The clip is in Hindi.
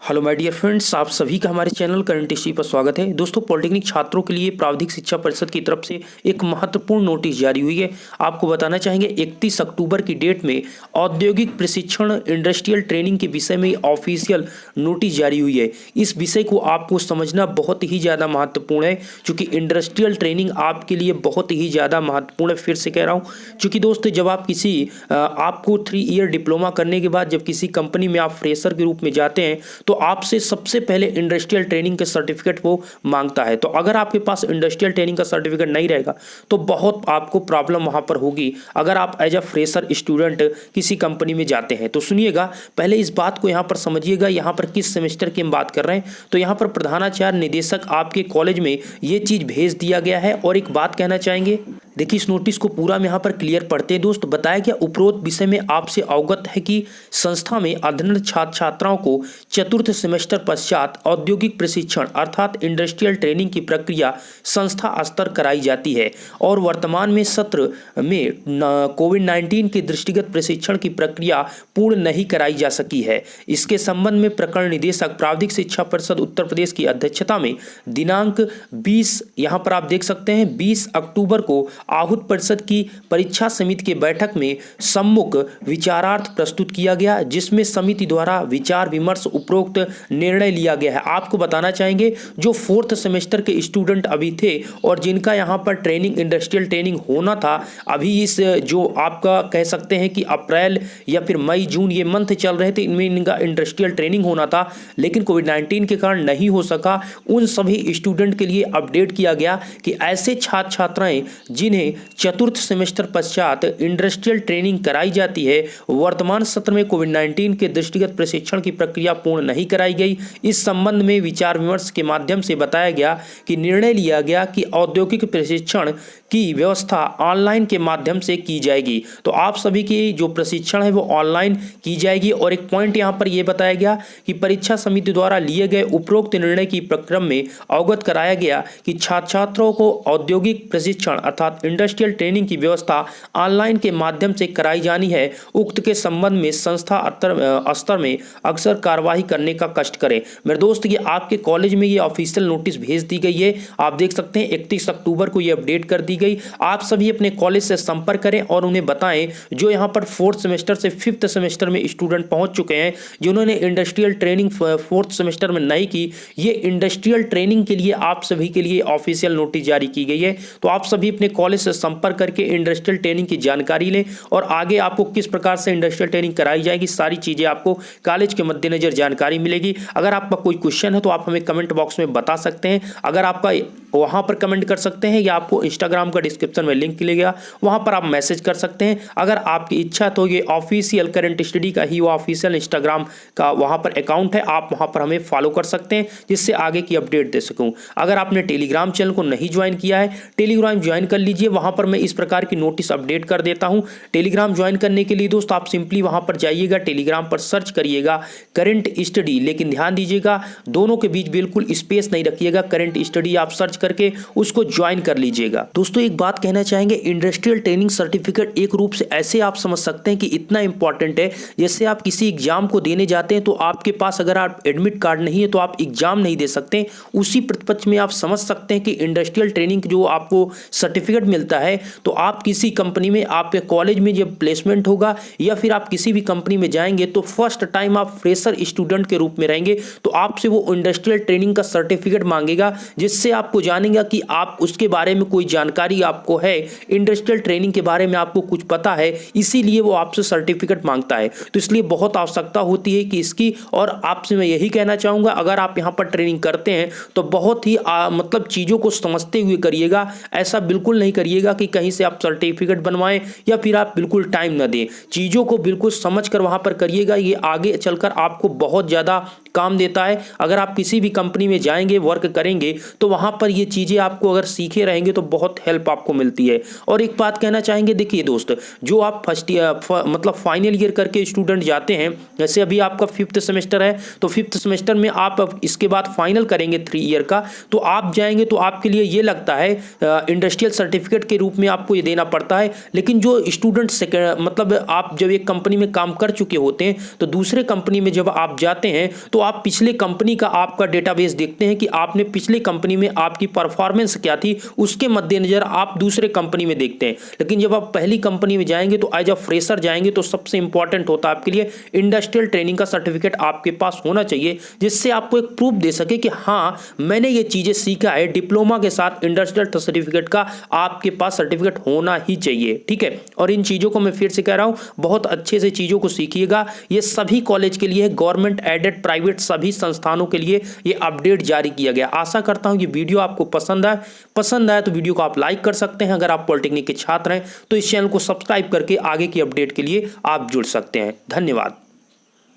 हेलो माय डियर फ्रेंड्स, आप सभी का हमारे चैनल करंट हिस्ट्री पर स्वागत है। दोस्तों, पॉलिटेक्निक छात्रों के लिए प्रावधिक शिक्षा परिषद की तरफ से एक महत्वपूर्ण नोटिस जारी हुई है। आपको बताना चाहेंगे 31 अक्टूबर की डेट में औद्योगिक प्रशिक्षण इंडस्ट्रियल ट्रेनिंग के विषय में ऑफिशियल नोटिस जारी हुई है। इस विषय को आपको समझना बहुत ही ज़्यादा महत्वपूर्ण है, क्योंकि इंडस्ट्रियल ट्रेनिंग आपके लिए बहुत ही ज़्यादा महत्वपूर्ण है। फिर से कह रहा हूँ, क्योंकि दोस्तों जब आप आपको 3 ईयर डिप्लोमा करने के बाद जब किसी कंपनी में आप फ्रेशर के रूप में जाते हैं तो आपसे सबसे पहले इंडस्ट्रियल ट्रेनिंग के सर्टिफिकेट वो मांगता है। तो अगर आपके पास इंडस्ट्रियल ट्रेनिंग का सर्टिफिकेट नहीं रहेगा तो बहुत आपको प्रॉब्लम वहां पर होगी अगर आप एज अ फ्रेशर स्टूडेंट किसी कंपनी में जाते हैं। तो सुनिएगा, पहले इस बात को यहां पर समझिएगा, यहां पर किस सेमेस्टर की हम बात कर रहे हैं। तो यहां पर प्रधानाचार्य निदेशक आपके कॉलेज में ये चीज भेज दिया गया है। और एक बात कहना चाहेंगे, देखिए इस नोटिस को पूरा हम यहाँ पर क्लियर पढ़ते हैं। दोस्त, बताया गया उपरोक्त विषय में आपसे अवगत है कि संस्था में अध्ययनरत छात्र छात्राओं को चतुर्थ सेमेस्टर पश्चात औद्योगिक प्रशिक्षण अर्थात इंडस्ट्रियल ट्रेनिंग की प्रक्रिया संस्था स्तर कराई जाती है और वर्तमान में सत्र में कोविड-19 के दृष्टिगत प्रशिक्षण की प्रक्रिया पूर्ण नहीं कराई जा सकी है। इसके संबंध में प्रकरण निदेशक प्रावधिक शिक्षा परिषद उत्तर प्रदेश की अध्यक्षता में दिनांक 20 यहाँ पर आप देख सकते हैं 20 अक्टूबर को आहूत परिषद की परीक्षा समिति के बैठक में सम्मुख विचारार्थ प्रस्तुत किया गया, जिसमें समिति द्वारा विचार विमर्श उपरोक्त निर्णय लिया गया है। आपको बताना चाहेंगे, जो 4th सेमेस्टर के स्टूडेंट अभी थे और जिनका यहाँ पर ट्रेनिंग इंडस्ट्रियल ट्रेनिंग होना था, अभी इस जो आपका कह सकते हैं कि अप्रैल या फिर मई जून ये मंथ चल रहे थे, इनमें इनका इंडस्ट्रियल ट्रेनिंग होना था, लेकिन कोविड-19 के कारण नहीं हो सका। उन सभी स्टूडेंट के लिए अपडेट किया गया कि ऐसे छात्र छात्राएं जिन्हें चतुर्थ सेमेस्टर पश्चात इंडस्ट्रियल ट्रेनिंग कराई जाती है, वर्तमान सत्र में कोविड-19 के दृष्टिगत प्रशिक्षण की प्रक्रिया पूर्ण नहीं कराई गई। इस संबंध में विचार विमर्श के माध्यम से बताया गया कि निर्णय लिया गया कि औद्योगिक प्रशिक्षण की व्यवस्था ऑनलाइन के माध्यम से की जाएगी। तो आप सभी की जो प्रशिक्षण है वो ऑनलाइन की जाएगी। और एक पॉइंट यहाँ पर यह बताया गया कि परीक्षा समिति द्वारा लिए गए उपरोक्त निर्णय की प्रक्रम में अवगत कराया गया कि छात्र छात्रों को औद्योगिक प्रशिक्षण अर्थात इंडस्ट्रियल ट्रेनिंग की व्यवस्था ऑनलाइन के माध्यम से कराई जानी है। उक्त के संबंध में संस्था स्तर में अक्सर कार्यवाही करने का कष्ट करें। मेरे दोस्त, ये आपके कॉलेज में ये ऑफिशियल नोटिस भेज दी गई है। आप देख सकते हैं 31 अक्टूबर को ये अपडेट कर दी गई। आप सभी अपने कॉलेज से संपर्क करें और उन्हें बताएं, जो यहाँ पर 4th सेमेस्टर से 5th सेमेस्टर में स्टूडेंट पहुंच चुके हैं, जिन्होंने इंडस्ट्रियल ट्रेनिंग 4th सेमेस्टर में नहीं की, ये इंडस्ट्रियल ट्रेनिंग के लिए आप सभी के लिए ऑफिशियल नोटिस जारी की गई है। तो आप सभी अपने कॉलेज से संपर्क करके इंडस्ट्रियल ट्रेनिंग की जानकारी लें और आगे आपको किस प्रकार से इंडस्ट्रियल ट्रेनिंग कराई जाएगी, सारी चीजें आपको कॉलेज के मद्देनजर जानकारी मिलेगी। अगर आपका कोई क्वेश्चन है तो आप हमें कमेंट बॉक्स में बता सकते हैं। अगर आपका वहां पर कमेंट कर सकते हैं या आपको इंस्टाग्राम का डिस्क्रिप्शन में लिंक मिलेगा, वहां पर आप मैसेज कर सकते हैं। अगर आपकी इच्छा तो ये ऑफिशियल करंट स्टडी का ही वो ऑफिशियल इंस्टाग्राम का वहां पर अकाउंट है, आप वहां पर हमें फॉलो कर सकते हैं, जिससे आगे की अपडेट दे सकूं। अगर आपने टेलीग्राम चैनल को नहीं ज्वाइन किया है, टेलीग्राम ज्वाइन कर लीजिए। वहां पर मैं इस प्रकार की नोटिस अपडेट कर देता हूं। टेलीग्राम ज्वाइन करने के लिए दोस्त आप सिंपली वहां पर जाइएगा, टेलीग्राम पर सर्च करिएगा करंट स्टडी, लेकिन ध्यान दीजिएगा दोनों के बीच बिल्कुल स्पेस नहीं रखिएगा। करंट स्टडी आप सर्च करके उसको ज्वाइन कर लीजिएगा। दोस्तों, एक बात कहना चाहेंगे, इंडस्ट्रियल ट्रेनिंग सर्टिफिकेट एक रूप से ऐसे आप समझ सकते हैं कि इतना इंपॉर्टेंट है, जैसे आप किसी एग्जाम को देने जाते हैं तो आपके पास अगर आप एडमिट कार्ड नहीं है तो आप एग्जाम नहीं दे सकते। उसी प्रतिपक्ष में आप समझ सकते हैं कि इंडस्ट्रियल ट्रेनिंग जो आपको सर्टिफिकेट मिलता है, तो आप किसी कंपनी में, आपके कॉलेज में जब प्लेसमेंट होगा या फिर आप किसी भी कंपनी में जाएंगे तो फर्स्ट टाइम आप फ्रेशर स्टूडेंट के रूप में रहेंगे, तो आपसे वो इंडस्ट्रियल ट्रेनिंग का सर्टिफिकेट मांगेगा, जिससे आपको जानेगा कि आप उसके बारे में कोई जानकारी आपको है, इंडस्ट्रियल ट्रेनिंग के बारे में आपको कुछ पता है, इसीलिए वो आपसे सर्टिफिकेट मांगता है। तो इसलिए बहुत आवश्यकता होती है कि इसकी। और आपसे मैं यही कहना चाहूंगा, अगर आप यहाँ पर ट्रेनिंग करते हैं तो बहुत ही मतलब चीजों को समझते हुए करिएगा। ऐसा बिल्कुल नहीं करिएगा कि कहीं से आप सर्टिफिकेट बनवाएं या फिर आप बिल्कुल टाइम न दें। चीजों को बिल्कुल समझ कर वहां पर करिएगा, ये आगे चलकर आपको बहुत ज्यादा काम देता है। अगर आप किसी भी कंपनी में जाएंगे, वर्क करेंगे, तो वहां पर ये चीज़ें आपको अगर सीखे रहेंगे तो बहुत हेल्प आपको मिलती है। और एक बात कहना चाहेंगे, देखिए दोस्त, जो आप फर्स्ट ईयर मतलब फाइनल ईयर करके स्टूडेंट जाते हैं, जैसे अभी आपका 5th सेमेस्टर है तो 5th सेमेस्टर में आप अब इसके बाद फाइनल करेंगे 3 ईयर का, तो आप जाएंगे तो आपके लिए ये लगता है इंडस्ट्रियल सर्टिफिकेट के रूप में आपको ये देना पड़ता है। लेकिन जो स्टूडेंट मतलब आप जब एक कंपनी में काम कर चुके होते हैं तो दूसरे कंपनी में जब आप जाते हैं तो आप पिछले कंपनी का आपका डेटाबेस देखते हैं कि आपने पिछले कंपनी में आपकी परफॉर्मेंस क्या थी, उसके मद्देनजर आप दूसरे कंपनी में देखते हैं। लेकिन जब आप पहली कंपनी में जाएंगे तो एज अ फ्रेशर जाएंगे तो सबसे इंपॉर्टेंट होता है आपके लिए इंडस्ट्रियल ट्रेनिंग का सर्टिफिकेट आपके पास होना चाहिए, जिससे आपको एक प्रूफ दे सके कि हाँ मैंने ये चीजें सीखा है। डिप्लोमा के साथ इंडस्ट्रियल सर्टिफिकेट का आपके पास सर्टिफिकेट होना ही चाहिए, ठीक है। और इन चीजों को मैं फिर से कह रहा हूं, बहुत अच्छे से चीजों को सीखिएगा। ये सभी कॉलेज के लिए, गवर्नमेंट एडेड प्राइवेट सभी संस्थानों के लिए ये अपडेट जारी किया गया। आशा करता हूं ये वीडियो आपको पसंद आए तो वीडियो को आप लाइक कर सकते हैं। अगर आप पॉलिटेक्निक के छात्र हैं तो इस चैनल को सब्सक्राइब करके आगे की अपडेट के लिए आप जुड़ सकते हैं। धन्यवाद।